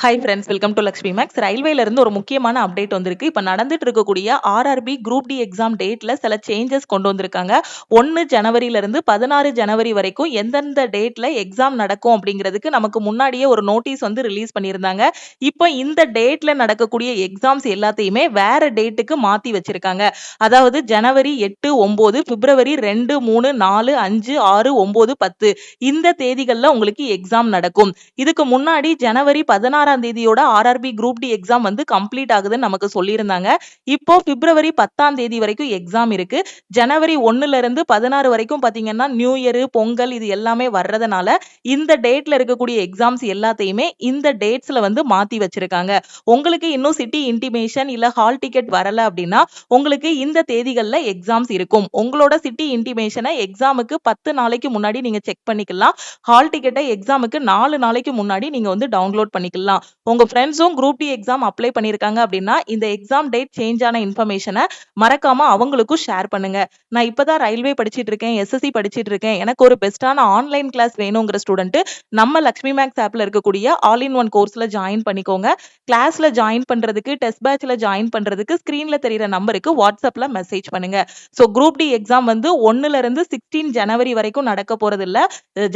Hi friends, welcome to Lakshmi makes. ரயில்வேல இருந்து ஒரு முக்கியமான அப்டேட் வந்திருக்கு. இப்ப நடந்துட்டு இருக்கக்கூடிய ஆர்ஆர்பி குரூப் டி எக்ஸாம் டேட்ல சில சேஞ்சஸ் கொண்டு வந்திருக்காங்க. 1 ஜனவரில இருந்து 16 ஜனவரி வரைக்கும் எந்தெந்த டேட்ல எக்ஸாம் நடக்கும் அப்படிங்கிறதுக்கு நமக்கு முன்னாடியே ஒரு நோட்டீஸ் வந்து ரிலீஸ் பண்ணியிருந்தாங்க. இப்போ இந்த டேட்ல நடக்கக்கூடிய எக்ஸாம்ஸ் எல்லாத்தையுமே வேற டேட்டுக்கு மாத்தி வச்சிருக்காங்க. அதாவது ஜனவரி 8, 9, பிப்ரவரி 2, 3, 4, 5, 6, 9, 10 இந்த தேதிகள்ல உங்களுக்கு எக்ஸாம் நடக்கும். இதுக்கு முன்னாடி ஜனவரி 16 தேதியோட ஆர்ஆர்பி குரூப் டி எக்ஸாம் வந்து கம்ப்ளீட் ஆகுதுன்னு நமக்கு சொல்லியிருந்தாங்க. இப்போ பிப்ரவரி 10 தேதி வரைக்கும் எக்ஸாம் இருக்கு. ஜனவரி 1ல இருந்து 16 வரைக்கும் பாத்தீங்கன்னா நியூ இயர், பொங்கல் இது எல்லாமே வர்றதுனால இந்த டேட்ல இருக்கக்கூடிய எக்ஸாம்ஸ் எல்லாத்தையுமே இந்த டேட்ஸ்ல வந்து மாத்தி வச்சிருக்காங்க. உங்களுக்கு இன்னும் சிட்டி இன்டிமேஷன் இல்ல ஹால் டிக்கெட் வரல அப்படின்னா உங்களுக்கு இந்த தேதிகள்ல எக்ஸாம்ஸ் இருக்கும். உங்களோட சிட்டி இன்டிமேஷனை எக்ஸாமுக்கு 10 நாளைக்கு முன்னாடி நீங்க செக் பண்ணிக்கலாம். ஹால் டிக்கெட்டை எக்ஸாமுக்கு 4 நாளைக்கு முன்னாடி நீங்க வந்து டவுன்லோட் பண்ணிக்கலாம். உங்க ஃப்ரெண்ட்ஸும் குரூப் டி எக்ஸாம் அப்ளை பண்ணிருக்காங்க அப்படின்னா இந்த எக்ஸாம் டேட் சேஞ்ச் ஆன இன்ஃபர்மேஷனை மறக்காம அவங்களுக்கும் ஷேர் பண்ணுங்க. நான் இப்பதான் ரயில்வே படிச்சிட்டு இருக்கேன், எஸ்எஸ்சி படிச்சிட்டு இருக்கேன், எனக்கு ஒரு பெஸ்டான ஆன்லைன் கிளாஸ் வேணுங்கிற ஸ்டூடெண்ட் நம்ம லக்ஷ்மி மேக்ஸ் ஆப்ல இருக்கக்கூடிய ஆல் இன் ஒன் கோர்ஸ்ல ஜாயின் பண்ணிக்கோங்க. கிளாஸ்ல ஜாயின் பண்றதுக்கு, டெஸ்ட் பேட்ச்ல ஜாயின் பண்றதுக்கு ஸ்கிரீன்ல தெரியுற நம்பருக்கு வாட்ஸ்அப்ல மெசேஜ் பண்ணுங்க. ஸோ குரூப் டி எக்ஸாம் வந்து 1ல இருந்து 16 ஜனவரி வரைக்கும் நடக்க போறது இல்ல.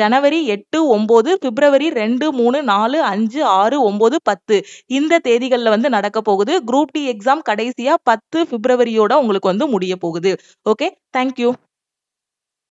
ஜனவரி 8, 9, பிப்ரவரி 2, 3, 4, 5, 6, 9, 10 இந்த தேதிகள்ல வந்து நடக்க போகுது. குரூப் டி எக்ஸாம் கடைசியா 10 பிப்ரவரியோட உங்களுக்கு வந்து முடிய போகுது. Okay, thank you.